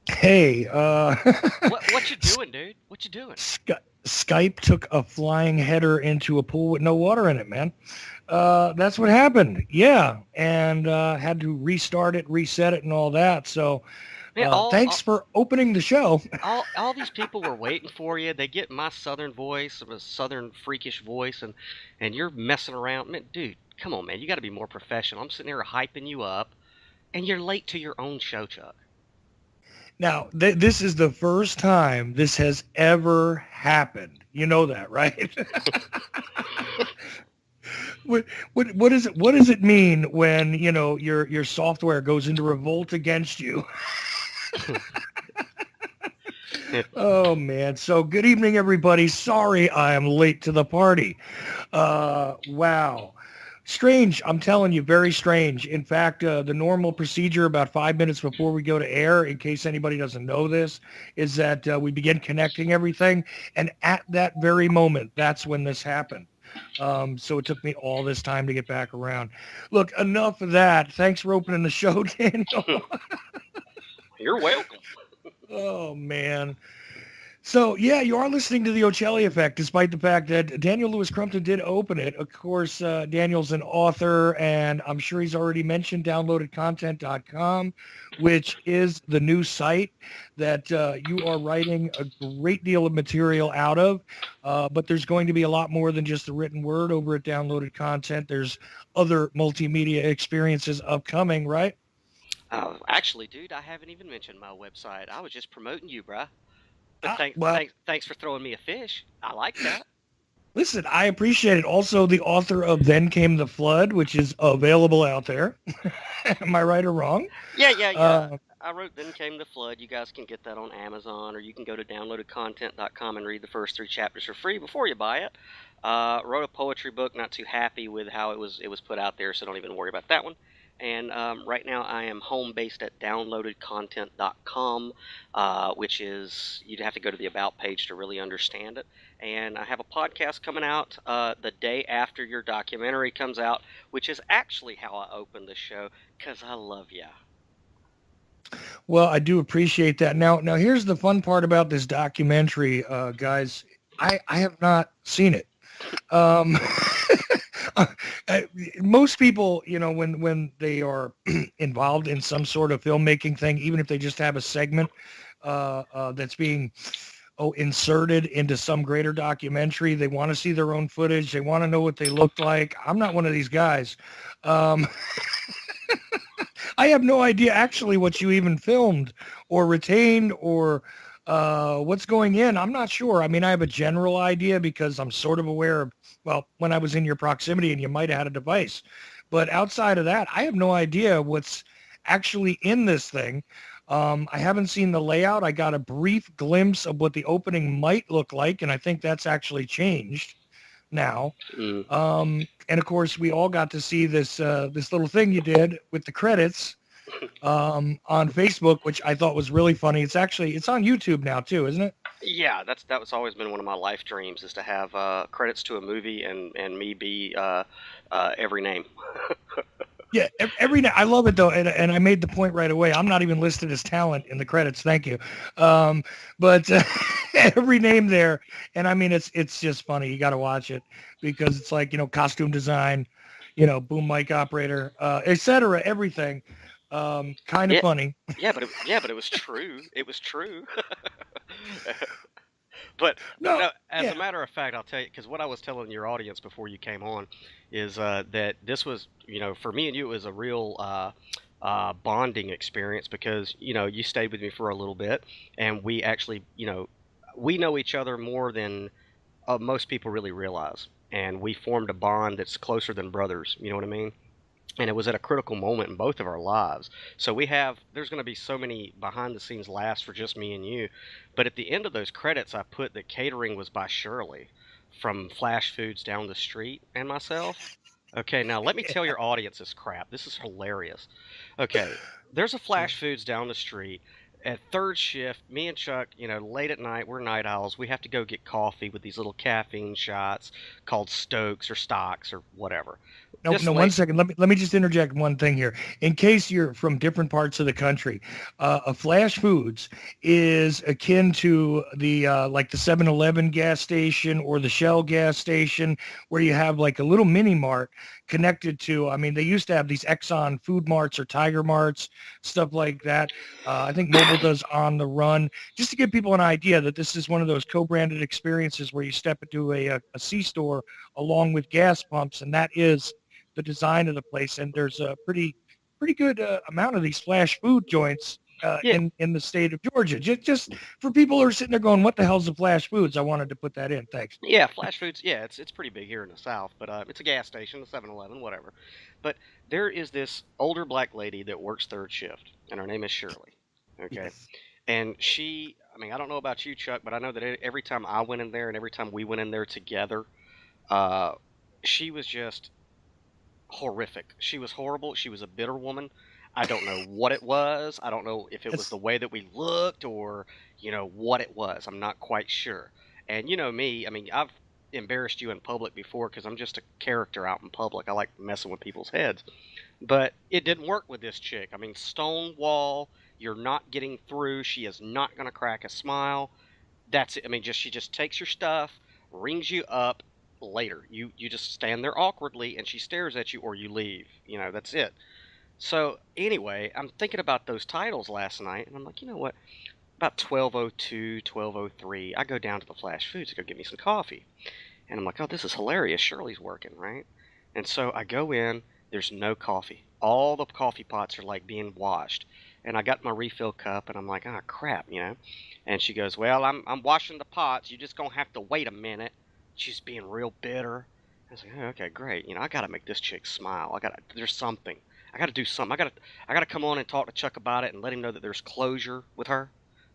Hey, What you doing, dude? What you doing? Skype took a flying header into a pool with no water in it, man. That's what happened. Yeah, and had to restart it, reset it, and all that. So, Man, thanks for opening the show. all these people were waiting for you. They get my southern voice, my southern freakish voice, and you're messing around. Man, dude, come on, man. You got to be more professional. I'm sitting here hyping you up, and you're late to your own show, Chuck. Now, this is the first time this has ever happened. You know that, right? what, what is it? What does it mean when your software goes into revolt against you? Oh man. So good evening, everybody. Sorry I am late to the party. Wow. Strange. I'm telling you, very strange. In fact, the normal procedure about 5 minutes before we go to air, in case anybody doesn't know this, is that we begin connecting everything. And at that very moment, that's when this happened. So it took me all this time to get back around. Look, enough of that. Thanks for opening the show, Daniel. You're welcome. Oh, man. So, yeah, you are listening to the Ochelli Effect, despite the fact that Daniel Lewis Crumpton did open it. Of course, Daniel's an author, and I'm sure he's already mentioned downloadedcontent.com, which is the new site that you are writing a great deal of material out of. But there's going to be a lot more than just the written word over at Downloaded Content. There's other multimedia experiences upcoming, right? Actually, dude, I haven't even mentioned my website. I was just promoting you, bruh. But Well, thanks for throwing me a fish. I like that. listen, I appreciate it. Also, the author of Then Came the Flood, which is available out there. Am I right or wrong? Yeah. Uh, I wrote Then Came the Flood. You guys can get that on Amazon, or you can go to downloadedcontent.com and read the first 3 chapters for free before you buy it. Wrote a poetry book. Not too happy with how it was put out there, so don't even worry about that one. And right now I am home based at downloadedcontent.com, which is you'd have to go to the about page to really understand it. And I have a podcast coming out the day after your documentary comes out, which is actually how I opened the show because I love ya. well, I do appreciate that. Now, here's the fun part about this documentary, guys. I have not seen it. Um, uh, Most people, when they are involved in some sort of filmmaking thing, even if they just have a segment that's being inserted into some greater documentary. They want to see their own footage. They want to know what they looked like. I'm not one of these guys. Um, I have no idea actually what you even filmed or retained or what's going in. I'm not sure. I mean, I have a general idea because I'm sort of aware of, well, when I was in your proximity and you might have had a device. But outside of that, I have no idea what's actually in this thing. I haven't seen the layout. I got a brief glimpse of what the opening might look like, and I think that's actually changed now. Mm. And of course, we all got to see this little thing you did with the credits on Facebook, which I thought was really funny. It's on YouTube now too, isn't it? Yeah, that was always been one of my life dreams is to have credits to a movie and me be every name. Yeah, every I love it though, and I made the point right away. I'm not even listed as talent in the credits. Thank you, but every name there, and I mean it's just funny. You got to watch it because it's like costume design, boom mic operator, etc. Everything, kind of Yeah, funny. yeah, but it was true. It was true. But No, no, as a yeah, matter of fact, I'll tell you because what I was telling your audience before you came on is that this was, for me and you, it was a real bonding experience because you stayed with me for a little bit, and we actually, we know each other more than most people really realize, and we formed a bond that's closer than brothers. You know what I mean? And it was at a critical moment in both of our lives. So there's going to be so many behind the scenes laughs for just me and you. But at the end of those credits, I put that catering was by Shirley from Flash Foods down the street and myself. Okay, now let me tell your audience this crap. This is hilarious. Okay, there's a Flash Foods down the street. At third shift, me and Chuck, late at night, we're night owls. We have to go get coffee with these little caffeine shots called Stokes or Stocks or whatever. No, This no, one late, second. Let me just interject one thing here. In case you're from different parts of the country, a flash foods is akin to the like the 7-Eleven gas station or the Shell gas station, where you have like a little mini mart connected to. I mean, they used to have these Exxon food marts or Tiger marts, stuff like that. I think Mobile does On the Run, just to give people an idea that this is one of those co-branded experiences where you step into a C-store along with gas pumps, and that is the design of the place. And there's a pretty good amount of these flash food joints yeah, in the state of Georgia. Just for people who are sitting there going, "What the hell's the flash foods?" I wanted to put that in. Thanks. yeah, Flash Foods, yeah, it's pretty big here in the South, but it's a gas station, a 7-Eleven, whatever. But there is this older black lady that works third shift, and her name is Shirley. Okay, Yes. and I mean, I don't know about you, Chuck, but I know that every time I went in there and every time we went in there together, uh, she was just horrific. She was horrible. She was a bitter woman. I don't know what it was. I don't know if it was That's the way that we looked or, what it was. I'm not quite sure. And you know me, I mean, I've embarrassed you in public before because I'm just a character out in public. I like messing with people's heads. But it didn't work with this chick. I mean, stonewall, you're not getting through. She is not going to crack a smile. That's it. I mean, she just takes your stuff, rings you up later. You just stand there awkwardly and she stares at you or you leave. That's it. So anyway, I'm thinking about those titles last night and I'm like, you know what? About 12:02, 12:03, I go down to the Flash Foods to go get me some coffee. And I'm like, oh, this is hilarious. Shirley's working, right? And so I go in, there's no coffee. All the coffee pots are like being washed. And I got my refill cup and I'm like, ah, crap. And she goes, well, I'm washing the pots. You're just going to have to wait a minute. She's being real bitter. I was like, oh, okay, great. I got to make this chick smile. There's something. I got to do something. I got to come on and talk to Chuck about it and let him know that there's closure with her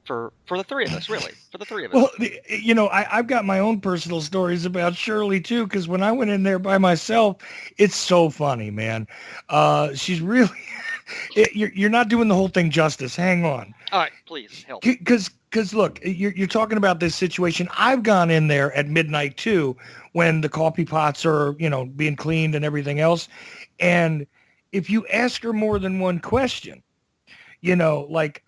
for the three of us, really, for the three of us. well, I've got my own personal stories about Shirley too, because when I went in there by myself, it's so funny, man. She's really, you're not doing the whole thing justice. Hang on. All right, please help. Because look, you're talking about this situation. I've gone in there at midnight too, when the coffee pots are being cleaned and everything else. And if you ask her more than one question, like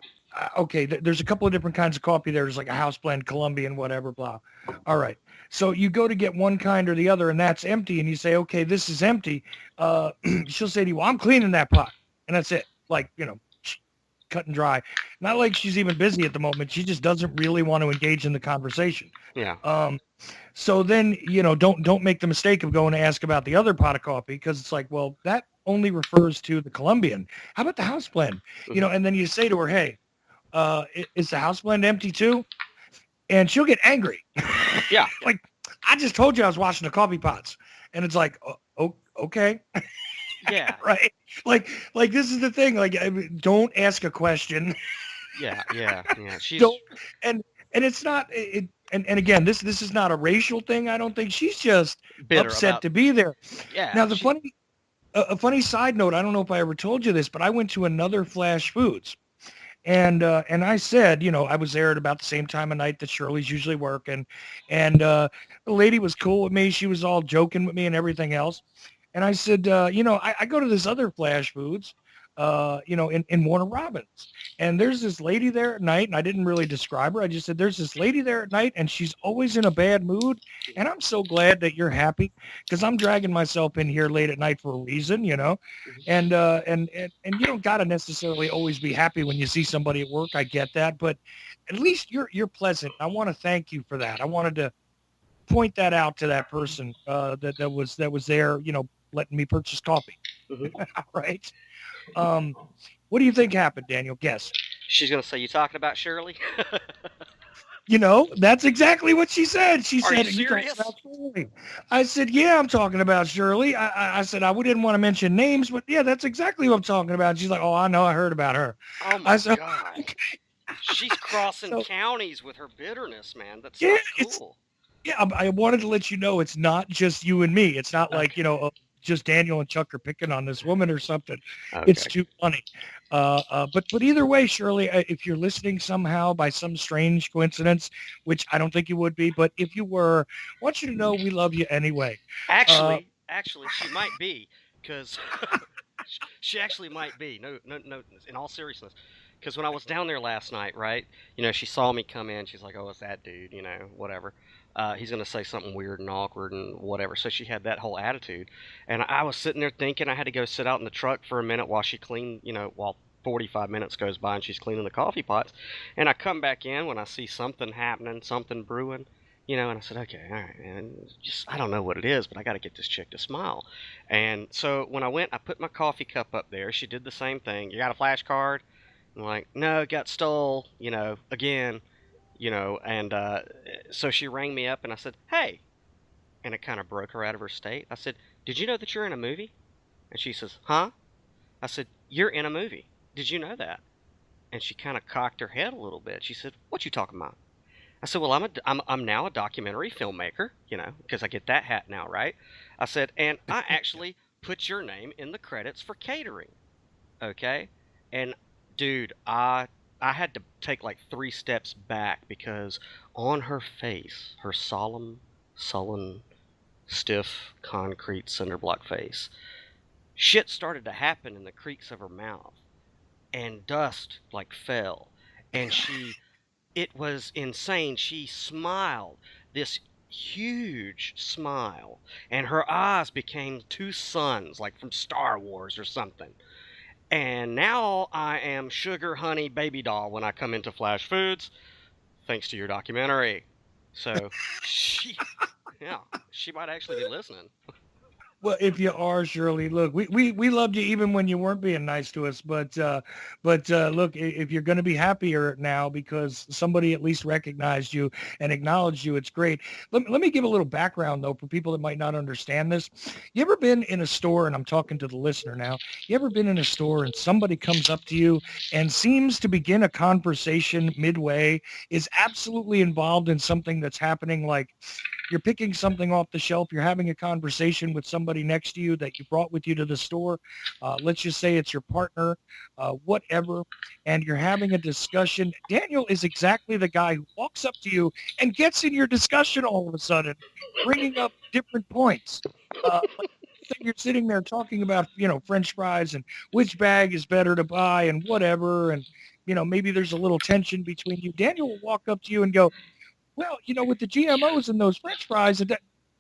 okay, there's a couple of different kinds of coffee there. There's like a house blend, Colombian, whatever, blah. All right. So you go to get one kind or the other, and that's empty, and you say, okay, this is empty. She'll say to you, well, I'm cleaning that pot, and that's it. Like cut and dry. Not like she's even busy at the moment. She just doesn't really want to engage in the conversation. Yeah. So then, don't make the mistake of going to ask about the other pot of coffee, because it's like, well, that only refers to the Colombian. How about the house blend? And then you say to her, hey, is the house blend empty too? And she'll get angry. Yeah. Like, I just told you I was washing the coffee pots. And it's like, oh, okay. Yeah. Right. Like this is the thing. Like, I mean, don't ask a question. Yeah. She's Don't, and it's not it. And again, this is not a racial thing. I don't think. She's just bitter upset about. to be there. Yeah. Now, a funny side note. I don't know if I ever told you this, but I went to another Flash Foods. And I said, I was there at about the same time of night that Shirley's usually working. And the lady was cool with me. She was all joking with me and everything else. And I said, I go to this other Flash Foods, in Warner Robins. And there's this lady there at night, and I didn't really describe her. I just said, there's this lady there at night, and she's always in a bad mood. And I'm so glad that you're happy, because I'm dragging myself in here late at night for a reason, and you don't got to necessarily always be happy when you see somebody at work. I get that, but at least you're pleasant. I want to thank you for that. I wanted to point that out to that person that was there, letting me purchase coffee. Mhm. Right. What do you think happened, Daniel? Guess. She's gonna say, you talking about Shirley? That's exactly what she said. She Are you said, "You talking serious? about Shirley?" I said, "Yeah, I'm talking about Shirley." I said, "I didn't want to mention names, but yeah, that's exactly what I'm talking about." She's like, "Oh, I know. I heard about her." Oh I my said, God. She's crossing so, counties with her bitterness, man. That's yeah, not cool. I wanted to let you know it's not just you and me. It's not like, Okay. just Daniel and Chuck are picking on this woman or something. It's Okay. too funny. But either way, Shirley, if you're listening somehow by some strange coincidence, which I don't think you would be, but if you were, I want you to know we love you anyway. Uh, Actually, she might be, because she actually might be. No, no, no. In all seriousness, because when I was down there last night, right? She saw me come in. She's like, "Oh, it's that dude," whatever. He's gonna say something weird and awkward and whatever. So she had that whole attitude, and I was sitting there thinking I had to go sit out in the truck for a minute while she cleaned. While 45 minutes goes by and she's cleaning the coffee pots, and I come back in when I see something happening, something brewing. And I said, okay, all right, man. Just I don't know what it is, but I got to get this chick to smile. And so when I went, I put my coffee cup up there. She did the same thing. You got a flashcard? I'm like, no, it got stole. Again. And so she rang me up, and I said, hey, and it kind of broke her out of her state. I said, did you know that you're in a movie? And she says, huh? I said, you're in a movie. Did you know that? And she kind of cocked her head a little bit. She said, what you talking about? I said, well, I'm now a documentary filmmaker, because I get that hat now, right? I said, and I actually put your name in the credits for catering, okay? And dude, I had to take like 3 steps back because on her face, her solemn, sullen, stiff, concrete cinder block face, shit started to happen in the creaks of her mouth, and dust like fell, and it was insane. She smiled, this huge smile, and her eyes became two suns, like from Star Wars or something. And now I am sugar honey baby doll when I come into Flash Foods, thanks to your documentary. So she, yeah, she might actually be listening. Well, if you are, Shirley, look, we loved you even when you weren't being nice to us. But look, if you're going to be happier now because somebody at least recognized you and acknowledged you, it's great. Let me give a little background though for people that might not understand this. You ever been in a store, and I'm talking to the listener now. You ever been in a store and somebody comes up to you and seems to begin a conversation midway, is absolutely involved in something that's happening, like you're picking something off the shelf, you're having a conversation with somebody next to you that you brought with you to the store. Let's just say it's your partner, whatever, and you're having a discussion. Daniel is exactly the guy who walks up to you and gets in your discussion all of a sudden, bringing up different points. Like you're sitting there talking about, French fries and which bag is better to buy and whatever. And, maybe there's a little tension between you. Daniel will walk up to you and go, well, with the GMOs and those French fries,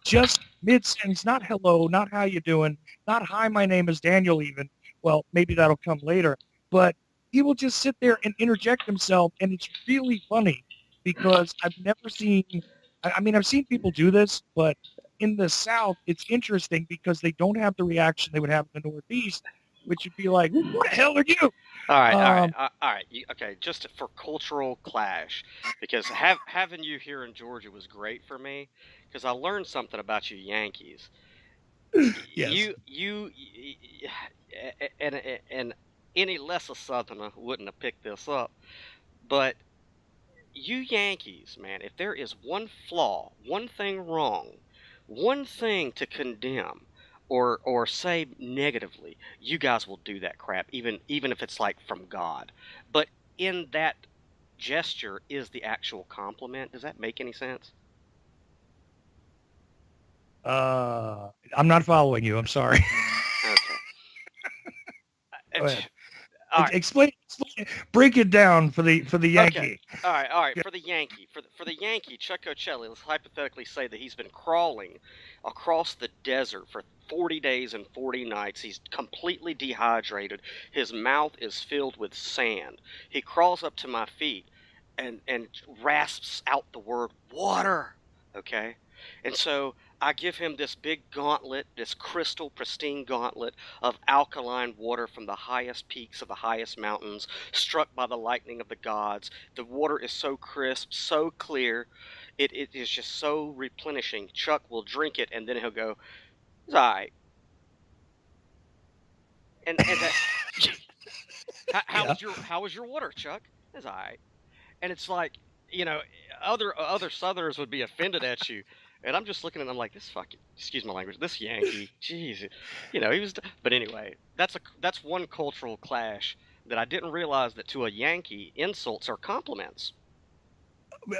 just mid-sentence, not hello, not how you doing, not hi, my name is Daniel even. Well, maybe that'll come later. But he will just sit there and interject himself, and it's really funny because I've never seen, I mean, I've seen people do this, but in the South, it's interesting because they don't have the reaction they would have in the Northeast, which would be like, who the hell are you? All right, all right, Um, all right. Okay, just for cultural clash, because having you here in Georgia was great for me, because I learned something about you Yankees. yes. And any lesser Southerner wouldn't have picked this up, but you Yankees, man, if there is one flaw, one thing wrong, one thing to condemn or say negatively, you guys will do that crap, even if it's like from God. But in that gesture is the actual compliment. Does that make any sense? I'm not following you. I'm sorry. Okay. Go ahead. All right. Explain, break it down for the Okay. Yankee. All right. Yeah. For the Yankee, for the Yankee, Chuck Ochelli, let's hypothetically say that he's been crawling across the desert for 40 days and 40 nights. He's completely dehydrated. His mouth is filled with sand. He crawls up to my feet and rasps out the word water. Okay? And so I give him this big gauntlet, this crystal pristine gauntlet of alkaline water from the highest peaks of the highest mountains, struck by the lightning of the gods. The water is so crisp, so clear. It is just so replenishing. Chuck will drink it and then he'll go, it's all right. And that Yeah. how was your water, Chuck? It's all right. And it's like, you know, other Southerners would be offended at you. And I'm just looking at him like, this fucking, excuse my language, this Yankee, jeez, he was. But anyway, that's one cultural clash that I didn't realize that to a Yankee, insults are compliments.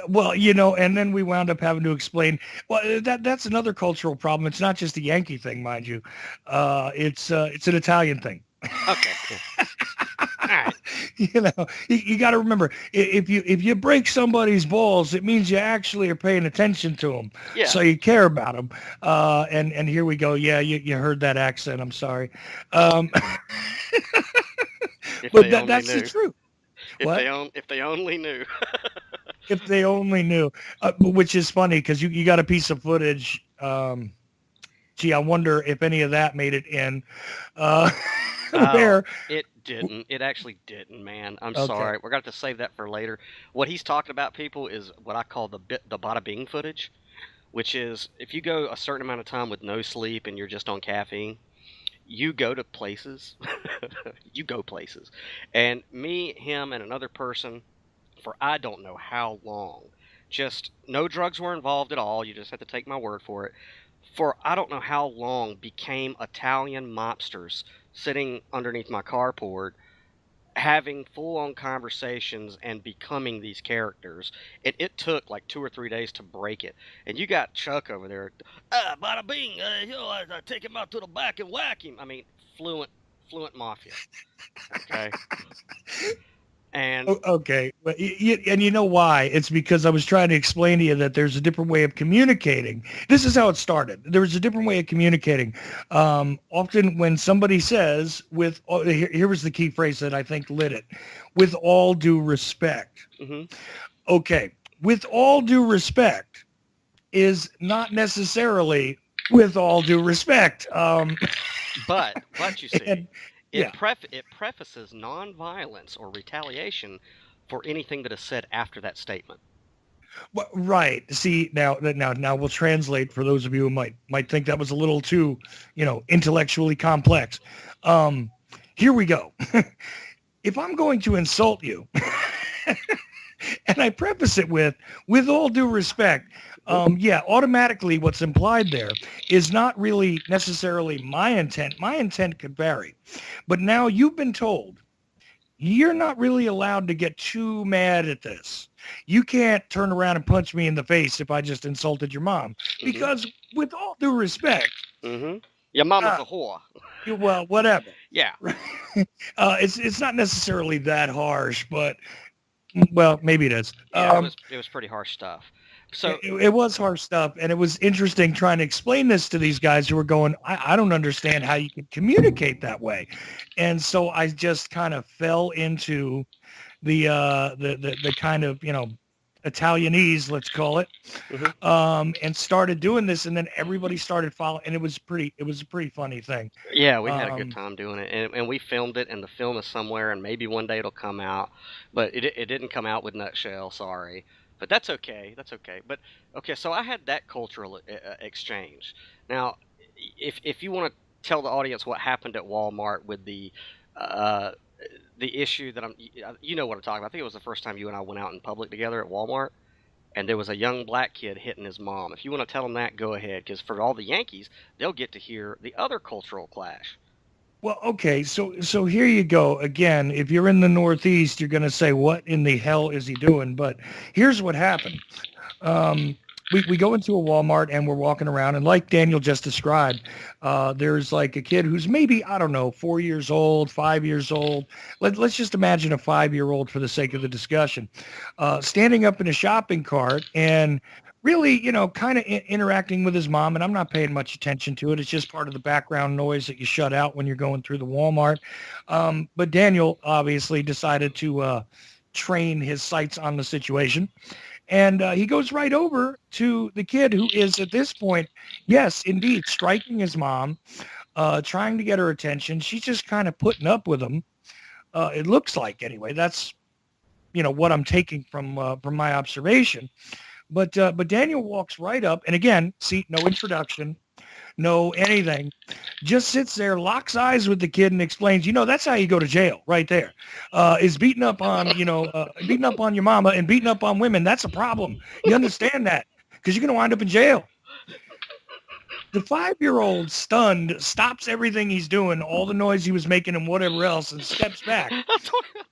Well, and then we wound up having to explain. Well, that's another cultural problem. It's not just a Yankee thing, mind you. It's an Italian thing. Okay, cool. All right. You got to remember, if you break somebody's balls, it means you actually are paying attention to them. Yeah. So you care about them. And here we go. Yeah, you heard that accent. I'm sorry. But that's the truth. If they only knew. If they only knew, which is funny because you got a piece of footage. Gee, I wonder if any of that made it in. Where it didn't. It actually didn't, man. I'm Okay. sorry. We're going to have to save that for later. What he's talking about, people, is what I call the bada bing footage, which is if you go a certain amount of time with no sleep and you're just on caffeine, you go to places. You go places. And me, him, and another person, for I don't know how long, just no drugs were involved at all. You just have to take my word for it. For I don't know how long, became Italian mobsters sitting underneath my carport, having full-on conversations and becoming these characters. It took like 2 or 3 days to break it. And you got Chuck over there, bada bing, I take him out to the back and whack him. I mean, fluent mafia. Okay. And Okay, well, and you know why? It's because I was trying to explain to you that there's a different way of communicating. This is how it started. There was a different way of communicating. Often when somebody says, here was the key phrase that I think lit it, with all due respect. mm-hmm. Okay, with all due respect is not necessarily with all due respect. But you see, And, yeah. It prefaces nonviolence or retaliation for anything that is said after that statement. Well, right. See, now we'll translate for those of you who might think that was a little too, intellectually complex. Here we go. If I'm going to insult you, and I preface it with all due respect, automatically what's implied there is not really necessarily my intent. My intent could vary. But now you've been told you're not really allowed to get too mad at this. You can't turn around and punch me in the face if I just insulted your mom. Because with all due respect, your mama's a whore. Well, whatever. Yeah. It's not necessarily that harsh, but well, maybe it is. Yeah, it was pretty harsh stuff. So it was harsh stuff, and it was interesting trying to explain this to these guys who were going, I don't understand how you can communicate that way. And so I just kind of fell into the kind of, Italianese, let's call it, and started doing this, and then everybody started following, and it was a pretty funny thing. Yeah, we had a good time doing it, and we filmed it, and the film is somewhere, and maybe one day it'll come out, but it didn't come out with Nutshell, sorry. But that's okay. But okay, so I had that cultural exchange. Now, if you want to tell the audience what happened at Walmart with the issue that you know what I'm talking about. I think it was the first time you and I went out in public together at Walmart, and there was a young black kid hitting his mom. If you want to tell them that, go ahead, because for all the Yankees, they'll get to hear the other cultural clash. Well, okay, so here you go. Again, if you're in the Northeast, you're going to say, what in the hell is he doing? But here's what happened. We go into a Walmart and we're walking around, and like Daniel just described, there's like a kid who's maybe, I don't know, 4 years old, 5 years old. Let's just imagine a 5-year-old for the sake of the discussion, standing up in a shopping cart and really, kind of interacting with his mom, and I'm not paying much attention to it. It's just part of the background noise that you shut out when you're going through the Walmart. But Daniel obviously decided to train his sights on the situation. And he goes right over to the kid who is at this point, yes, indeed, striking his mom, trying to get her attention. She's just kind of putting up with him. It looks like, anyway. That's, what I'm taking from my observation. But Daniel walks right up, and again, see, no introduction, no anything, just sits there, locks eyes with the kid, and explains, that's how you go to jail, right there. Is beating up on, beating up on your mama and beating up on women. That's a problem. You understand that? Because you're going to wind up in jail. The 5-year-old, stunned, stops everything he's doing, all the noise he was making and whatever else, and steps back. I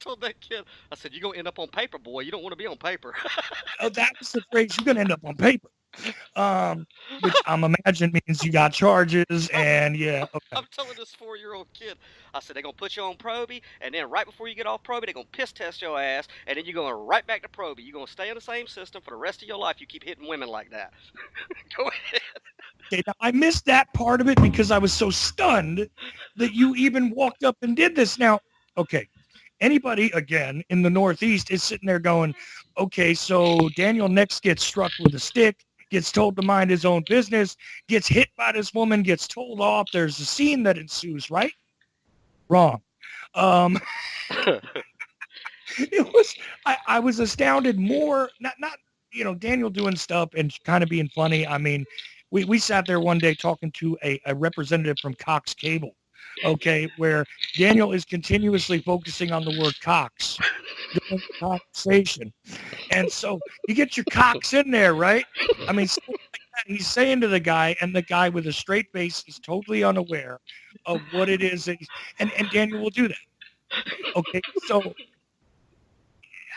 told that kid, I said, "You're gonna end up on paper, boy. You don't want to be on paper." Oh, that was the phrase. You're gonna end up on paper. Um, which I'm imagining means you got charges, and yeah, okay. I'm telling this 4-year-old kid, I said, they're gonna put you on probie, and then right before you get off probie, they're gonna piss test your ass, and then you're going right back to probie. You're gonna stay in the same system for the rest of your life. You keep hitting women like that. Go ahead. Okay, now I missed that part of it because I was so stunned that you even walked up and did this. Now, okay, anybody again in the Northeast is sitting there going, okay, so Daniel next gets struck with a stick, gets told to mind his own business, gets hit by this woman, gets told off. There's a scene that ensues, right? Wrong. Um, it was I was astounded more not Daniel doing stuff and kind of being funny. I mean, we sat there one day talking to a representative from Cox Cable, okay, where Daniel is continuously focusing on the word Cox during the conversation. And so you get your Cox in there, right? I mean, he's saying to the guy, and the guy with a straight face is totally unaware of what it is that and Daniel will do that. Okay, so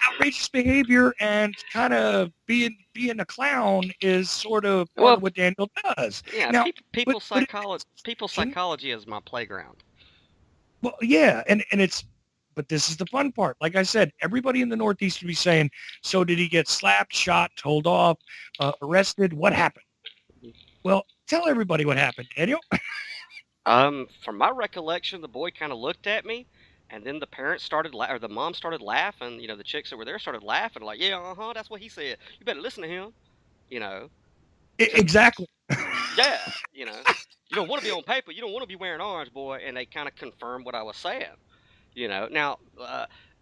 outrageous behavior and kind of being a clown is sort of part Well, of what Daniel does. yeah, Now, people but psychology is my playground. well, yeah, and it's but this is the fun part. Like I said, everybody in the Northeast would be saying, "So did he get slapped, shot, told off, arrested? What happened?" Well, tell everybody what happened, Daniel. From my recollection, the boy kind of looked at me, and then the parents started, or the mom started laughing. The chicks that were there started laughing, like, "Yeah, that's what he said. You better listen to him." You know, to Exactly. yeah, you don't want to be on paper. You don't want to be wearing orange, boy. And they kind of confirmed what I was saying. Now,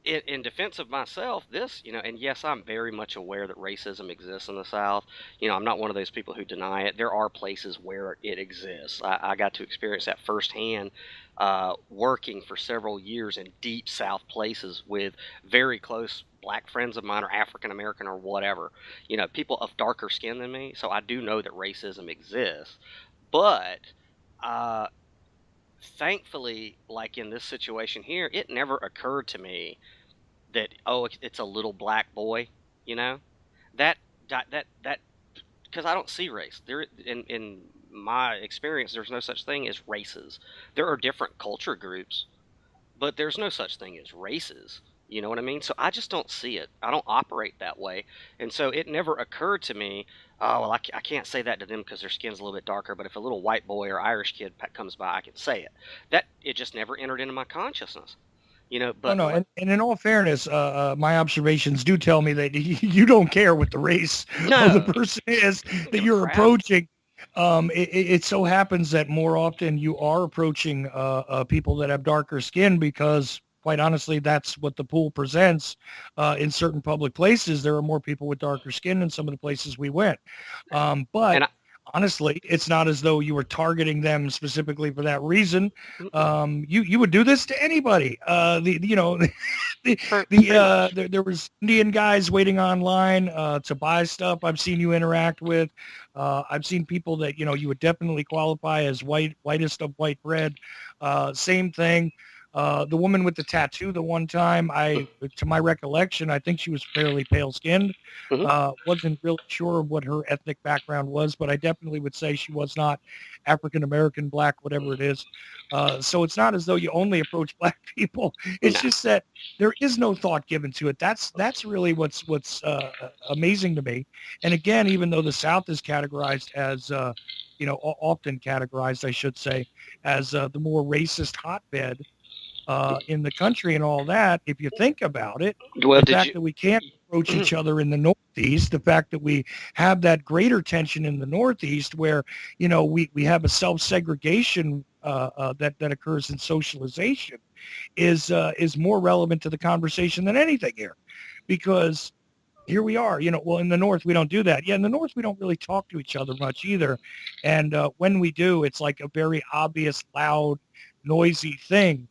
in defense of myself, and yes, I'm very much aware that racism exists in the South. I'm not one of those people who deny it. There are places where it exists. I got to experience that firsthand, working for several years in deep South places with very close black friends of mine, or African American, or whatever. People of darker skin than me. So I do know that racism exists, but. Uh, Thankfully, like in this situation here, it never occurred to me that, oh, it's a little black boy, you know, that that because I don't see race there in my experience. There's no such thing as races. There are different culture groups, but there's no such thing as races. You know what I mean? So I just don't see it. I don't operate that way. And so it never occurred to me, oh, well, I can't say that to them because their skin's a little bit darker, but if a little white boy or Irish kid comes by, I can say it. It just never entered into my consciousness. Oh But no, and in all fairness, my observations do tell me that you don't care what the race of the no, person is I don't that give a you're crap. approaching. It so happens that more often you are approaching people that have darker skin because, quite honestly, that's what the pool presents. In certain public places, there are more people with darker skin than some of the places we went. But And I, honestly, it's not as though you were targeting them specifically for that reason. mm-mm, You would do this to anybody. pretty much. There was Indian guys waiting online to buy stuff. I've seen you interact with. I've seen people that you would definitely qualify as whitest of white bread. Same thing. The woman with the tattoo, the one time, to my recollection, I think she was fairly pale skinned. Mm-hmm. Wasn't really sure of what her ethnic background was, but I definitely would say she was not African American, black, whatever it is. So it's not as though you only approach black people. It's No. just that there is no thought given to it. That's really what's amazing to me. And again, even though the South is categorized as often categorized, I should say, as the more racist hotbed in the country and all that, if you think about it, Well, the did fact you? that we can't approach each other in the Northeast, the fact that we have that greater tension in the Northeast where, we have a self-segregation that occurs in socialization is more relevant to the conversation than anything here. Because here we are, well, in the North, we don't do that. Yeah, in the North, we don't really talk to each other much either. And when we do, it's like a very obvious, loud, noisy thing.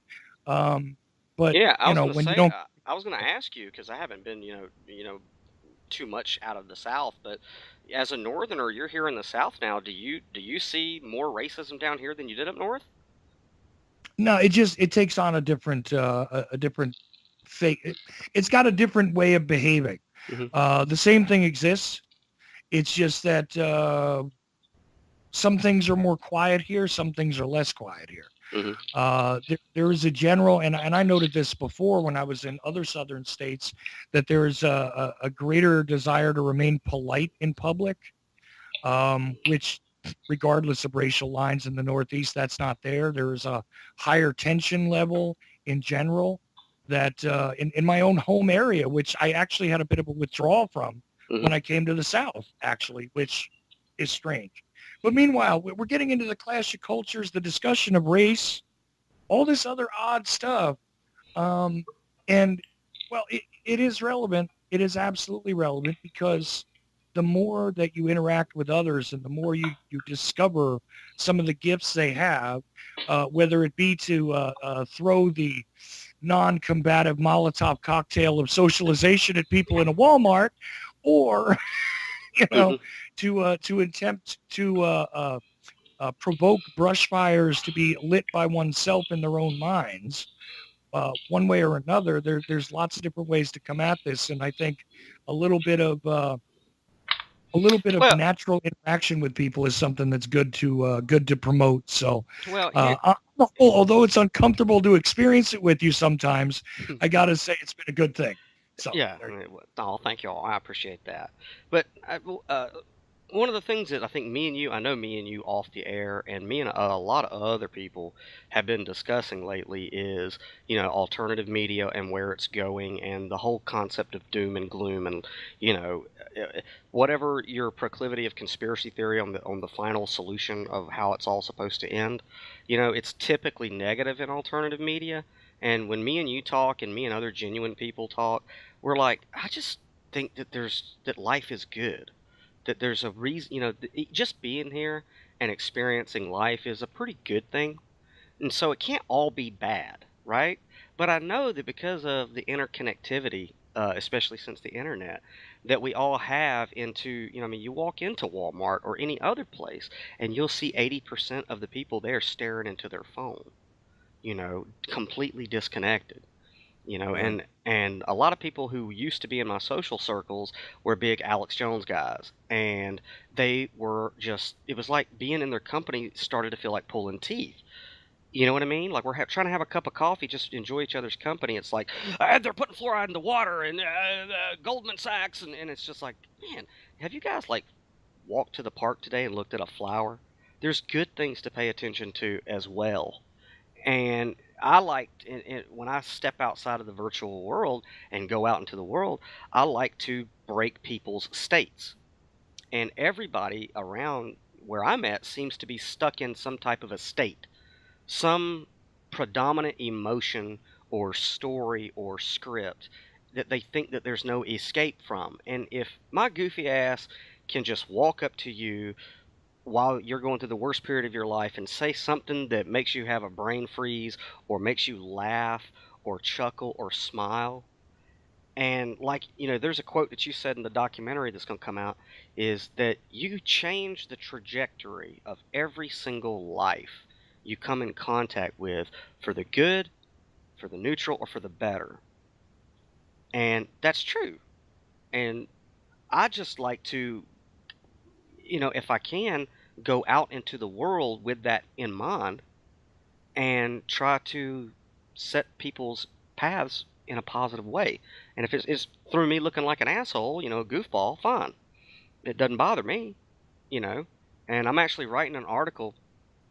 Um, but, Yeah, I was gonna when you say. don't, I was gonna ask you because I haven't been, too much out of the South, but as a Northerner, you're here in the South now. Do you see more racism down here than you did up north? No, it takes on a different a different fate. It's got a different way of behaving. Hmm. The same thing exists. It's just that some things are more quiet here, some things are less quiet here. Hmm. There is a general, and I noted this before when I was in other southern states, that there is a greater desire to remain polite in public, which regardless of racial lines in the Northeast, that's not there. There is a higher tension level in general that in my own home area, which I actually had a bit of a withdrawal from Hmm. when I came to the South, actually, which is strange. But meanwhile, we're getting into the clash of cultures, the discussion of race, all this other odd stuff. Um, and well, it is relevant. It is absolutely relevant because the more that you interact with others and the more you discover some of the gifts they have, whether it be to throw the non-combative Molotov cocktail of socialization at people in a Walmart, or you know, Hmm. to attempt to provoke brush fires to be lit by oneself in their own minds, one way or another. There's lots of different ways to come at this, and I think a little bit of uh, a little bit of Well, natural interaction with people is something that's good to promote. So, well, here, on the whole, although it's uncomfortable to experience it with you sometimes, I gotta say it's been a good thing. So yeah. there you Oh, thank you all. I appreciate that. But one of the things that I think I know me and you off the air, and me and a lot of other people have been discussing lately is, alternative media and where it's going, and the whole concept of doom and gloom, and you know, whatever your proclivity of conspiracy theory on the final solution of how it's all supposed to end, it's typically negative in alternative media. And when me and you talk, and me and other genuine people talk, we're like, I just think that life is good, that there's a reason, just being here and experiencing life is a pretty good thing. And so it can't all be bad, right? But I know that because of the interconnectivity, especially since the internet, that we all have into, I mean, you walk into Walmart or any other place and you'll see 80% of the people there staring into their phone, completely disconnected. go. And a lot of people who used to be in my social circles were big Alex Jones guys, and they were just, it was like being in their company started to feel like pulling teeth. You know what I mean? Like we're trying to have a cup of coffee, just enjoy each other's company. It's like they're putting fluoride in the water, and Goldman Sachs, and it's just like, man, have you guys like walked to the park today and looked at a flower? There's good things to pay attention to as well. And I like, when I step outside of the virtual world and go out into the world, I like to break people's states. And everybody around where I'm at seems to be stuck in some type of a state, some predominant emotion or story or script that they think that there's no escape from. And if my goofy ass can just walk up to you while you're going through the worst period of your life and say something that makes you have a brain freeze or makes you laugh or chuckle or smile. And like, there's a quote that you said in the documentary that's going to come out, is that you change the trajectory of every single life you come in contact with, for the good, for the neutral, or for the better. And that's true. And I just like to, if I can, go out into the world with that in mind and try to set people's paths in a positive way. And if it's through me looking like an asshole, a goofball, fine. It doesn't bother me, you know. And I'm actually writing an article.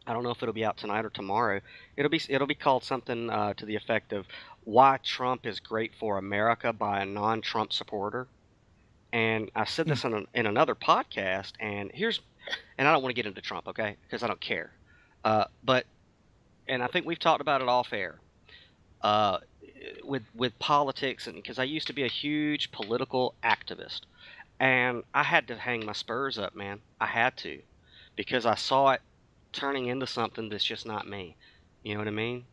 I don't know if it'll be out tonight or tomorrow. It'll be called something to the effect of "Why Trump is Great for America" by a non-Trump supporter. And I said Hmm. this in another podcast. And I don't want to get into Trump, okay? Because I don't care. But and I think we've talked about it off air, uh, with politics, and because I used to be a huge political activist, and I had to hang my spurs up, man. I had to, because I saw it turning into something that's just not me. You know what I mean?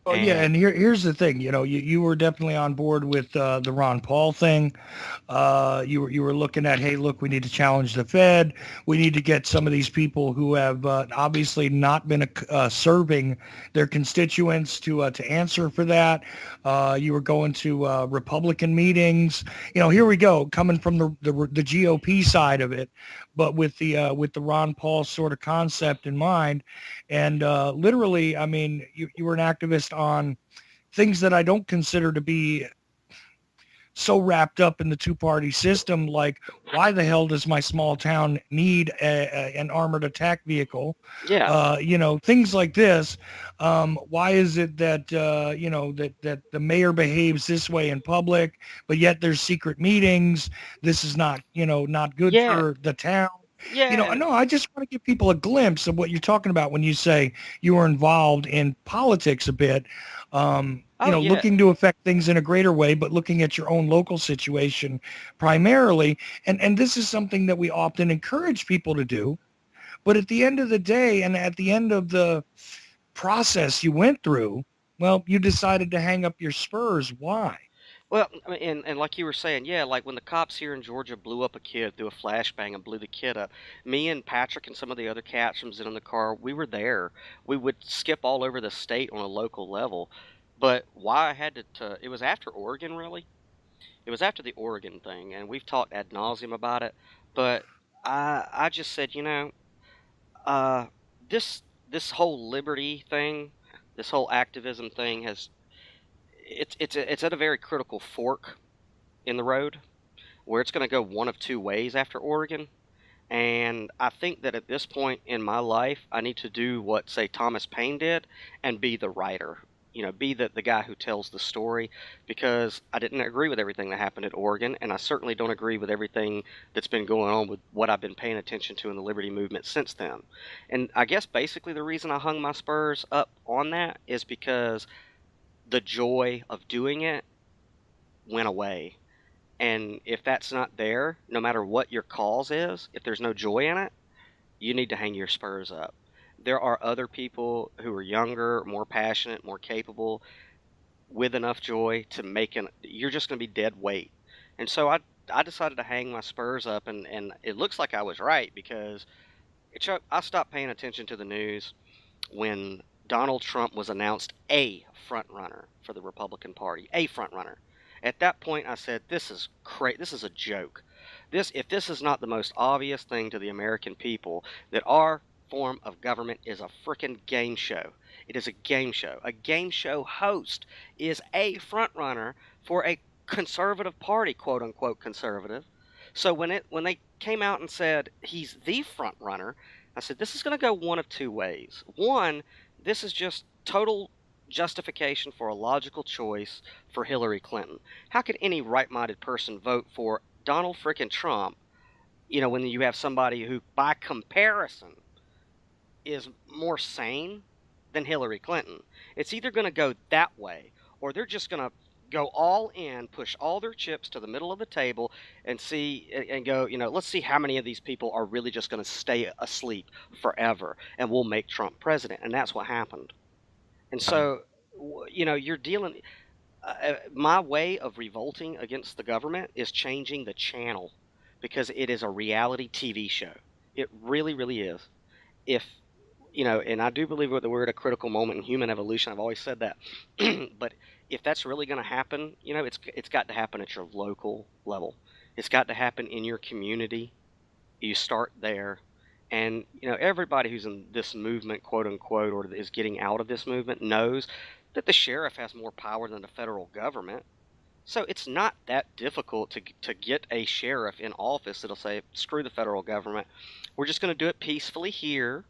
Well, yeah, and here's the thing. You were definitely on board with the Ron Paul thing. You were looking at, hey, look, we need to challenge the Fed. We need to get some of these people who have obviously not been serving their constituents to answer for that. You were going to Republican meetings. Here we go, coming from the GOP side of it, but with the Ron Paul sort of concept in mind. And literally, I mean, you were an activist on things that I don't consider to be so wrapped up in the two-party system, like why the hell does my small town need an armored attack vehicle? Yeah. Things like this. Why is it that that the mayor behaves this way in public, but yet there's secret meetings? This is not good Yeah. for the town. Yeah. And No, I just want to give people a glimpse of what you're talking about when you say you were involved in politics a bit. oh yeah. Looking to affect things in a greater way, but looking at your own local situation primarily. And this is something that we often encourage people to do. But at the end of the day, and at the end of the process you went through, well, you decided to hang up your spurs. Why? Well, I mean, and like you were saying, yeah, like when the cops here in Georgia blew up a kid through a flashbang and blew the kid up, me and Patrick and some of the other cats from in the car, we were there. We would skip all over the state on a local level. But why I had it was after Oregon, really. It was after the Oregon thing, and we've talked ad nauseum about it. But I just said, uh, this whole liberty thing, this whole activism thing it's at a very critical fork in the road where it's going to go one of two ways after Oregon. And I think that at this point in my life, I need to do what, say, Thomas Paine did and be the writer. Be the guy who tells the story, because I didn't agree with everything that happened at Oregon, and I certainly don't agree with everything that's been going on with what I've been paying attention to in the liberty movement since then. And I guess basically the reason I hung my spurs up on that is because the joy of doing it went away. And if that's not there, no matter what your cause is, if there's no joy in it, you need to hang your spurs up. There are other people who are younger, more passionate, more capable, with enough joy to make you're just going to be dead weight. And so I decided to hang my spurs up, and it looks like I was right, because I stopped paying attention to the news when Donald Trump was announced a front runner for the Republican Party, a front runner. At that point, I said, "This is This is a joke. If this is not the most obvious thing to the American people, that our form of government is a frickin' game show. It is a game show. A game show host is a front runner for a conservative party, quote unquote conservative. So when they came out and said he's the front runner, I said this is going to go one of two ways. One, this is just total justification for a logical choice for Hillary Clinton. How could any right-minded person vote for Donald frickin' Trump, when you have somebody who, by comparison, is more sane than Hillary Clinton? It's either going to go that way, or they're just going to go all in, push all their chips to the middle of the table, and go, let's see how many of these people are really just going to stay asleep forever, and we'll make Trump president. And that's what happened. And so, you're dealing. My way of revolting against the government is changing the channel, because it is a reality TV show. It really, really is. If and I do believe that we're at a critical moment in human evolution. I've always said that. But if that's really going to happen, it's got to happen at your local level. It's got to happen in your community. You start there. And everybody who's in this movement, quote unquote, or is getting out of this movement, knows that the sheriff has more power than the federal government. So it's not that difficult to get a sheriff in office that'll say, screw the federal government. We're just going to do it peacefully here,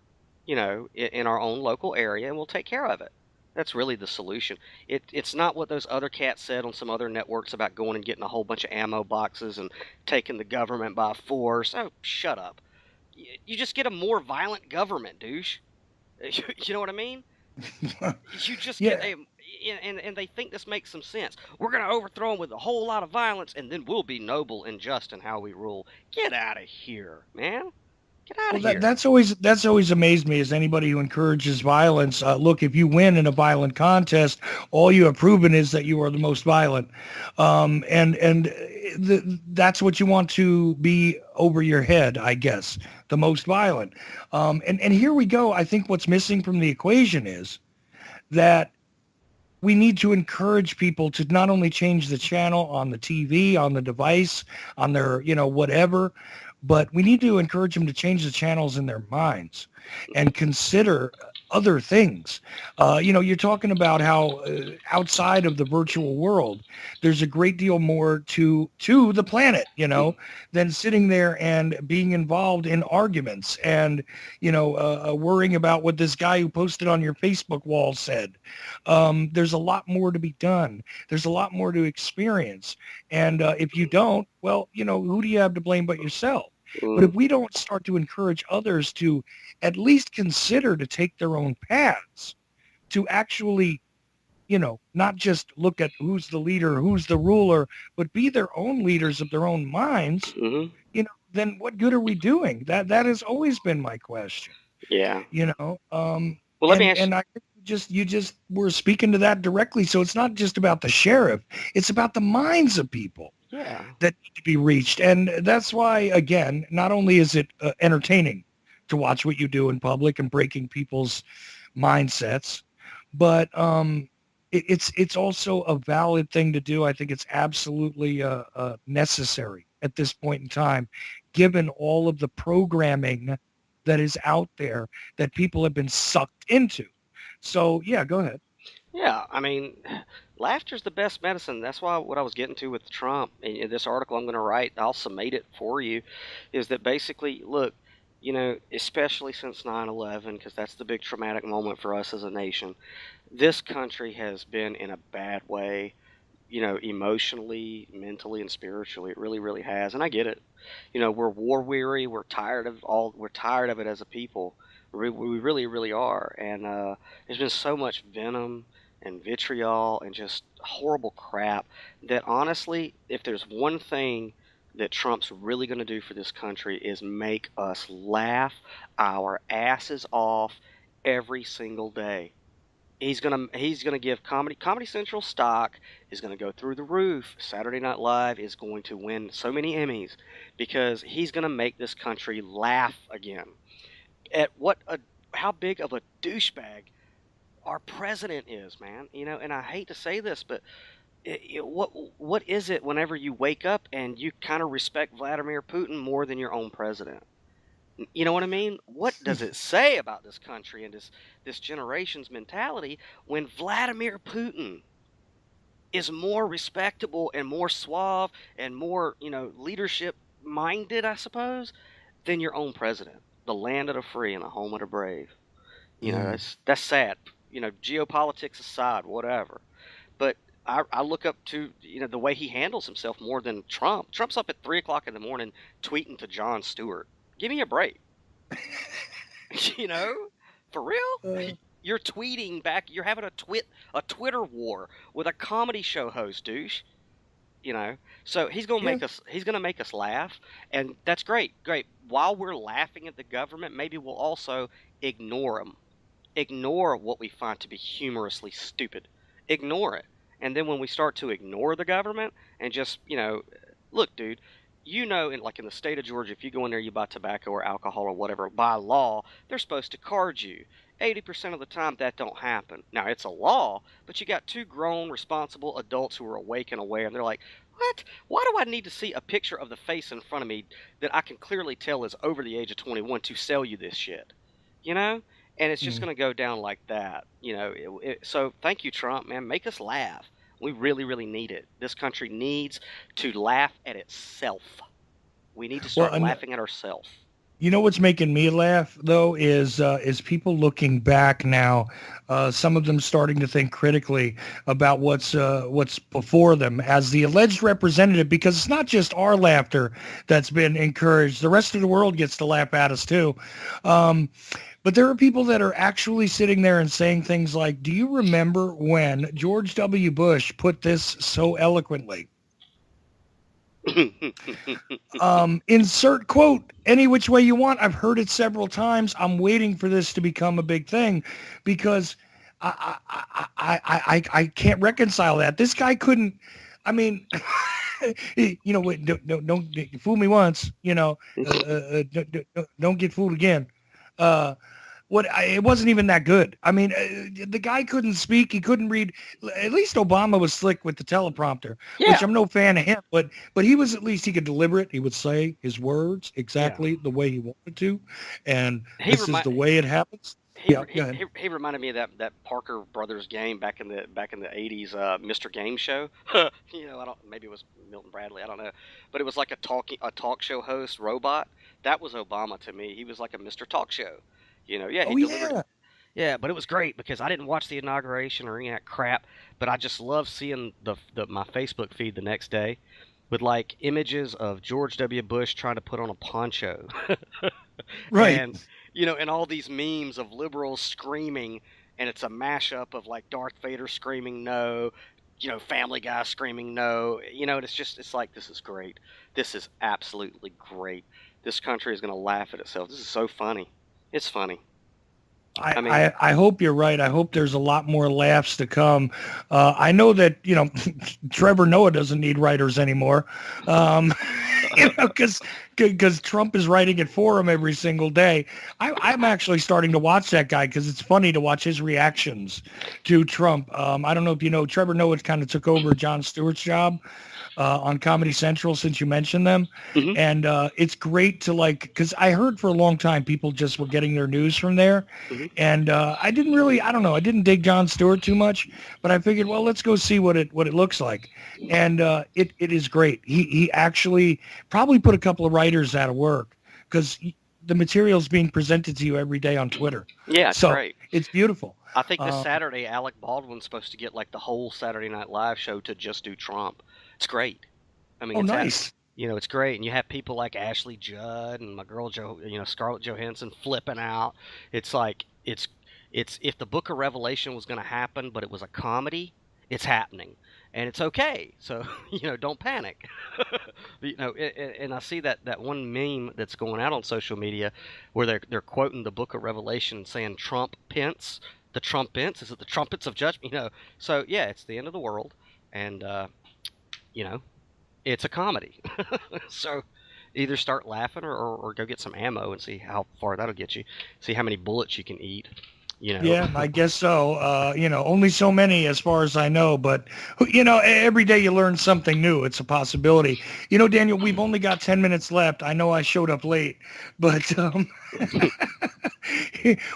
in our own local area, and we'll take care of it. That's really the solution. It's not what those other cats said on some other networks about going and getting a whole bunch of ammo boxes and taking the government by force. Oh, shut up. You just get a more violent government, douche. You know what I mean? You just Yeah. get and they think this makes some sense. We're going to overthrow them with a whole lot of violence, and then we'll be noble and just in how we rule. Get out of here, man. Get out Well, of here. that's always amazed me is anybody who encourages violence. Look, if you win in a violent contest, all you have proven is that you are the most violent, and that's what you want to be over your head, I guess, the most violent. And here we go. I think what's missing from the equation is that we need to encourage people to not only change the channel on the TV, on the device, on their, whatever, but we need to encourage them to change the channels in their minds and consider other things. You're talking about how outside of the virtual world, there's a great deal more to the planet, than sitting there and being involved in arguments and, worrying about what this guy who posted on your Facebook wall said. There's a lot more to be done. There's a lot more to experience. And if you don't, well, who do you have to blame but yourself? But if we don't start to encourage others to at least consider to take their own paths, to actually, not just look at who's the leader, who's the ruler, but be their own leaders of their own minds, Mm-hmm. then what good are we doing? That has always been my question. Yeah. Well, let me And ask. I think you just were speaking to that directly. So it's not just about the sheriff; it's about the minds of people Yeah. that need to be reached. And that's why, again, not only is it entertaining to watch what you do in public and breaking people's mindsets, but it's also a valid thing to do. I think it's absolutely necessary at this point in time, given all of the programming that is out there that people have been sucked into. So, yeah, go ahead. Yeah, I mean, laughter's the best medicine. That's why what I was getting to with Trump in this article I'm going to write, I'll summate it for you, is that basically, look, especially since 9/11, because that's the big traumatic moment for us as a nation, this country has been in a bad way, emotionally, mentally, and spiritually. It really, really has, and I get it. We're war weary. We're tired of it as a people. We really, really are. And there's been so much venom and vitriol and just horrible crap that honestly, if there's one thing that Trump's really going to do for this country is make us laugh our asses off every single day. He's gonna give Comedy Central stock is gonna go through the roof. Saturday Night Live is going to win so many Emmys because he's gonna make this country laugh again. At how big of a douchebag our president is, man. And I hate to say this, but what is it whenever you wake up and you kind of respect Vladimir Putin more than your own president? You know what I mean? What does it say about this country and this generation's mentality when Vladimir Putin is more respectable and more suave and more, leadership minded, I suppose, than your own president? The land of the free and the home of the brave. That's sad. Geopolitics aside, whatever. But I look up to the way he handles himself more than Trump. Trump's up at 3 o'clock in the morning tweeting to Jon Stewart. Give me a break. you know, for real. You're tweeting back. You're having a Twitter war with a comedy show host, douche. So he's gonna Yeah. make us. He's gonna make us laugh, and that's great. Great. While we're laughing at the government, maybe we'll also ignore them. Ignore what we find to be humorously stupid. Ignore it. And then when we start to ignore the government and just, look, dude, in the state of Georgia, if you go in there, you buy tobacco or alcohol or whatever, by law, they're supposed to card you. 80% of the time, that don't happen. Now, it's a law, but you got two grown, responsible adults who are awake and aware, and they're like, what? Why do I need to see a picture of the face in front of me that I can clearly tell is over the age of 21 to sell you this shit? You know? And it's just Mm. going to go down like that. So thank you, Trump, man. Make us laugh. We really, really need it. This country needs to laugh at itself. We need to Well, start and laughing at ourselves. you know what's making me laugh though is people looking back now. Some of them starting to think critically about what's before them as the alleged representative, because it's not just our laughter that's been encouraged. The rest of the world gets to laugh at us too. But there are people that are actually sitting there and saying things like, "Do you remember when George W. Bush put this so eloquently?" Insert quote any which way you want. I've heard it several times. I'm waiting for this to become a big thing because I can't reconcile that. This guy couldn't. I mean, wait, don't fool me once. Don't get fooled again. Uh, it wasn't even that good. I mean, the guy couldn't speak. He couldn't read. At least Obama was slick with the teleprompter, which Yeah, I'm no fan of him. But he was, at least he could deliver it. He would say his words yeah. exactly the way he wanted to, and He this is remind the way it happens. he, Yeah, re- go ahead. he reminded me of that Parker Brothers game back in the '80s, Mr. Game Show. I don't, maybe it was Milton Bradley, I don't know, but it was like a talk show host robot. That was Obama to me. He was like a Mr. Talk Show. Yeah, he Oh delivered. yeah, Yeah, but it was great because I didn't watch the inauguration or any of that crap. But I just love seeing my Facebook feed the next day with like images of George W. Bush trying to put on a poncho, right. and and all these memes of liberals screaming, and it's a mashup of like Darth Vader screaming no, Family Guy screaming no. And it's like this is great. This is absolutely great. This country is gonna laugh at itself. This is so funny. It's funny. I, I mean, I, I hope you're right. I hope there's a lot more laughs to come. I know that, Trevor Noah doesn't need writers anymore. Um, because Trump is writing it for him every single day. I'm actually starting to watch that guy because it's funny to watch his reactions to Trump. I don't know if you know, Trevor Noah kind of took over Jon Stewart's job on Comedy Central since you mentioned them. mhm. And it's great to because I heard for a long time people just were getting their news from there. Mhm. And I didn't really, I don't know, I didn't dig Jon Stewart too much, but I figured, well, let's go see what it looks like. And it is great. He actually probably put a couple of writers out of work because the material is being presented to you every day on Twitter. Yeah, it's So great. it's beautiful. I think this Um, Saturday Alec Baldwin's supposed to get like the whole Saturday Night Live show to just do Trump. It's great. I mean, oh, it's at nice. it's great, and you have people like Ashley Judd and my girl Scarlett Johansson flipping out. It's like it's if the Book of Revelation was going to happen, but it was a comedy, it's happening, and it's okay. So don't panic. And I see that one meme that's going out on social media where they're quoting the Book of Revelation and saying Trump Pence. The trumpets, is it the trumpets of judgment? So yeah, it's the end of the world, and you know, it's a comedy. So either start laughing or go get some ammo and see how far that'll get you. See how many bullets you can eat. You know. Yeah, I guess so. Only so many as far as I know, but every day you learn something new. It's a possibility. Daniel, we've only got 10 minutes left. I know I showed up late, but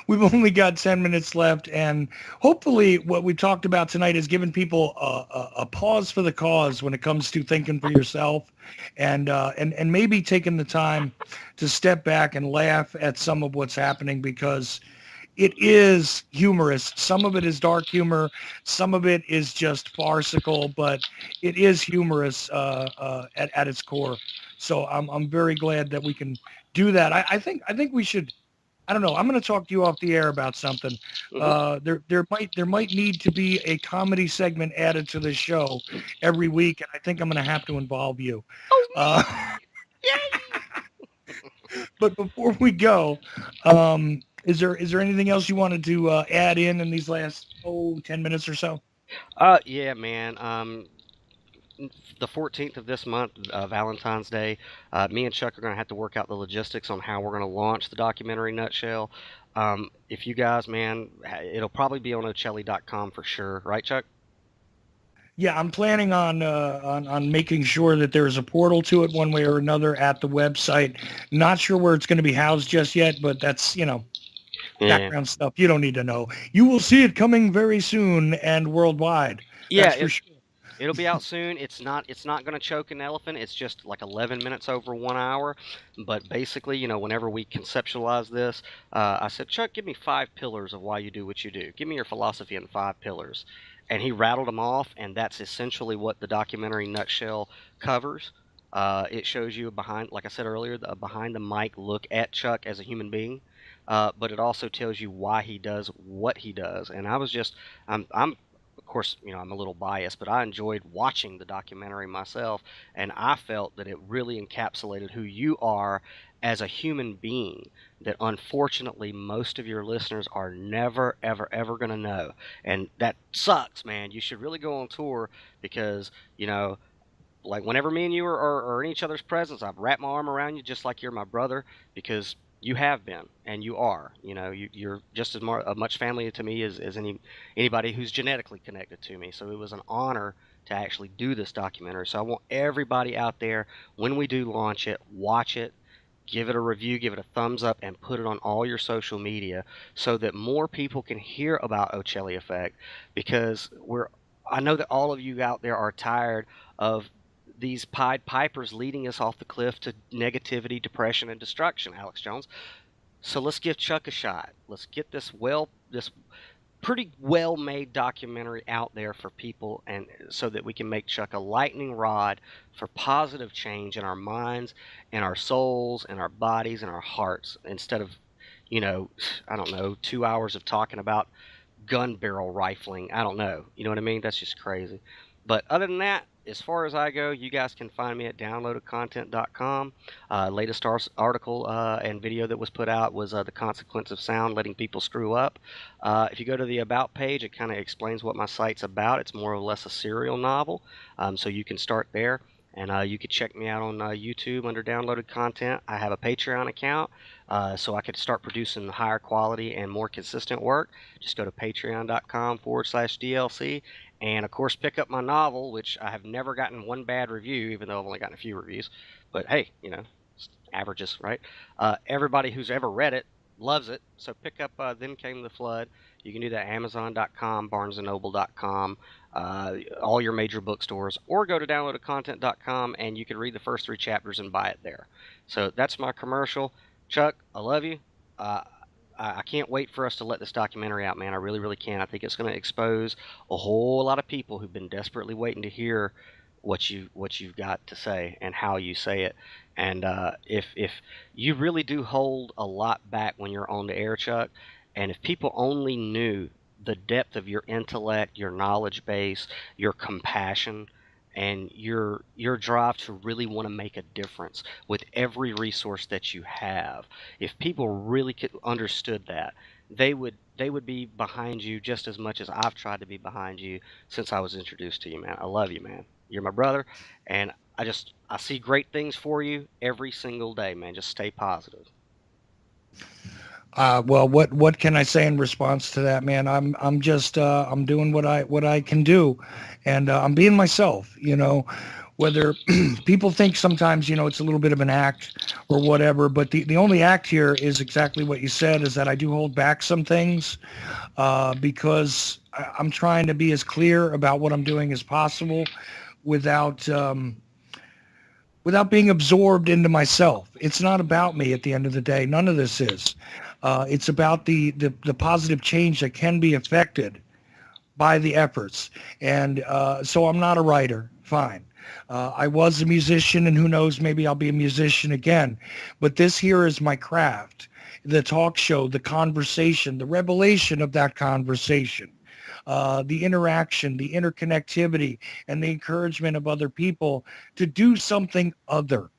we've only got 10 minutes left. And hopefully what we talked about tonight has given people a pause for the cause when it comes to thinking for yourself and maybe taking the time to step back and laugh at some of what's happening because it is humorous. Some of it is dark humor. Some of it is just farcical, but it is humorous at its core. So I'm very glad that we can do that. I think we should. I don't know. I'm going to talk to you off the air about something. Hmm. There might need to be a comedy segment added to this show every week, and I think I'm going to have to involve you. Oh Uh, me! Yay! but before we go, is there anything else you wanted to add in these last 10 minutes or so? Yeah, man. The 14th of this month, Valentine's Day, me and Chuck are going to have to work out the logistics on how we're going to launch the documentary Nutshell. If you guys, man, it'll probably be on Ochelli.com for sure, right, Chuck? Yeah, I'm planning on making sure that there's a portal to it one way or another at the website. Not sure where it's going to be housed just yet, but that's Yeah. background stuff you don't need to know. You will see it coming very soon and worldwide. Yeah, That's for sure. it'll be out soon. It's not going to choke an elephant. It's just like 11 minutes over 1 hour. But basically, whenever we conceptualize this, I said, Chuck, give me 5 pillars of why you do what you do. Give me your philosophy in 5 pillars. And he rattled them off, and that's essentially what the documentary Nutshell covers. It shows you like I said earlier, a behind the mic look at Chuck as a human being. But it also tells you why he does what he does. And I'm course, I'm a little biased, but I enjoyed watching the documentary myself, and I felt that it really encapsulated who you are as a human being that unfortunately most of your listeners are never, ever, ever going to know. And that sucks, man. You should really go on tour because, like whenever me and you are in each other's presence, I've wrapped my arm around you just like you're my brother because you have been and you are. You're just as much family to me as anybody who's genetically connected to me. So it was an honor to actually do this documentary. So I want everybody out there, when we do launch it, watch it, give it a review, give it a thumbs up, and put it on all your social media so that more people can hear about Ochelli Effect, because I know that all of you out there are tired of these Pied Pipers leading us off the cliff to negativity, depression, and destruction, Alex Jones. So let's give Chuck a shot. Let's get this pretty well made documentary out there for people, and so that we can make Chuck a lightning rod for positive change in our minds and our souls and our bodies and our hearts, instead of I don't know, 2 hours of talking about gun barrel rifling. I don't know, you know what I mean? That's just crazy. But other than that, as far as I go, you guys can find me at downloadedcontent.com. Latest article and video that was put out was The Consequence of Sound, Letting People Screw Up. If you go to the About page, it kind of explains what my site's about. It's more or less a serial novel, so you can start there. And you can check me out on YouTube under Downloaded Content. I have a Patreon account, so I could start producing higher quality and more consistent work. Just go to patreon.com/DLC. And, of course, pick up my novel, which I have never gotten one bad review, even though I've only gotten a few reviews. But, hey, averages, right? Everybody who's ever read it loves it. So pick up Then Came the Flood. You can do that at Amazon.com, BarnesandNoble.com, all your major bookstores, or go to downloadedcontent.com, and you can read the first 3 chapters and buy it there. So that's my commercial. Chuck, I love you. I can't wait for us to let this documentary out, man. I really, really can. I think it's going to expose a whole lot of people who've been desperately waiting to hear what you've got to say and how you say it. And if you really do hold a lot back when you're on the air, Chuck, and if people only knew the depth of your intellect, your knowledge base, your compassion, and your drive to really want to make a difference with every resource that you have, if people really understood that, they would be behind you just as much as I've tried to be behind you since I was introduced to you, man. I love you, man. You're my brother, and I see great things for you every single day, man. Just stay positive. Well, what can I say in response to that, man? I'm just I'm doing what I can do, and I'm being myself. Whether people think sometimes it's a little bit of an act or whatever, but the only act here is exactly what you said, is that I do hold back some things because I'm trying to be as clear about what I'm doing as possible without being absorbed into myself. It's not about me at the end of the day. None of this is. It's about the positive change that can be affected by the efforts. And so I'm not a writer. Fine. I was a musician, and who knows, maybe I'll be a musician again. But this here is my craft, the talk show, the conversation, the revelation of that conversation. The interaction, the interconnectivity, and the encouragement of other people to do something other,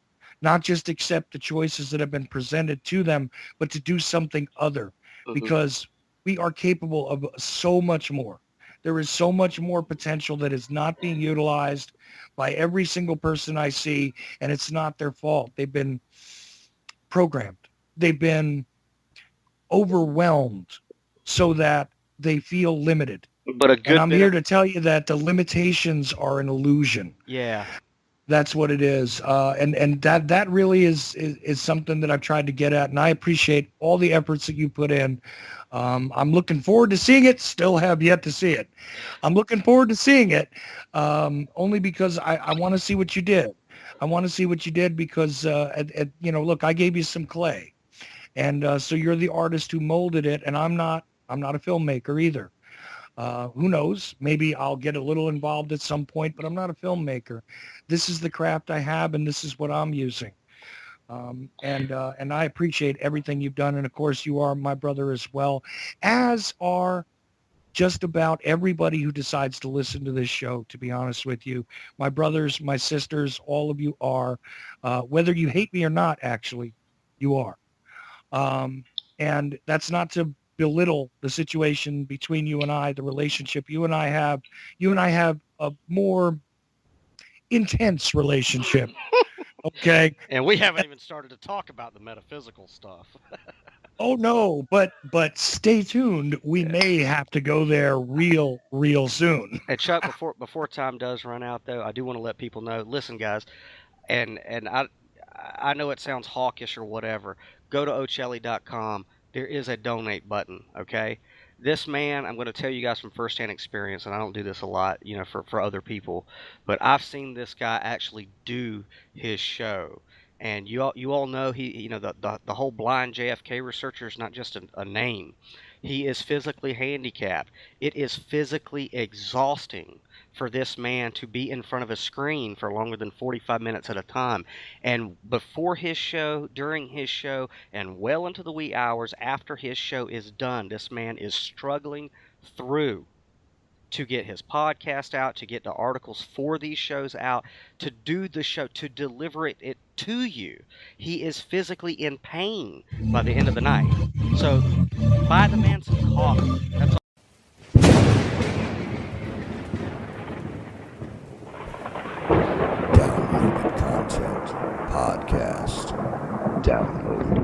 not just accept the choices that have been presented to them, but to do something other, because we are capable of so much more. There is so much more potential that is not being utilized by every single person I see, and it's not their fault. They've been programmed. They've been overwhelmed so that they feel limited. But And I'm here to tell you that the limitations are an illusion. Yeah. That's what it is. And that really is something that I've tried to get at, and I appreciate all the efforts that you put in. I'm looking forward to seeing it. Still have yet to see it. I'm looking forward to seeing it only because I want to see what you did. I want to see what you did because, look, I gave you some clay. And so you're the artist who molded it, and I'm not a filmmaker either. Who knows? Maybe I'll get a little involved at some point, but I'm not a filmmaker. This is the craft I have, and this is what I'm using. And I appreciate everything you've done. And of course, you are my brother as well, as are just about everybody who decides to listen to this show, to be honest with you. My brothers, my sisters, all of you are. Whether you hate me or not, actually, you are. And that's not to belittle the situation between you and I, the relationship you and I have. You and I have a more intense relationship. Okay. And we haven't even started to talk about the metaphysical stuff. Oh no, but stay tuned. We may have to go there real soon. And Chuck, before time does run out, though, I do want to let people know. Listen, guys, and I know it sounds hawkish or whatever. Go to Ochelli.com. There is a donate button. Okay, this man, I'm going to tell you guys from firsthand experience, and I don't do this a lot, for other people, but I've seen this guy actually do his show. And you all know the whole blind JFK researcher is not just a name. He is physically handicapped. It is physically exhausting for this man to be in front of a screen for longer than 45 minutes at a time. And before his show, during his show, and well into the wee hours after his show is done, this man is struggling through to get his podcast out, to get the articles for these shows out, to do the show, to deliver it to you. He is physically in pain by the end of the night. So buy the man some coffee. That's all. Downloaded content podcast. Download.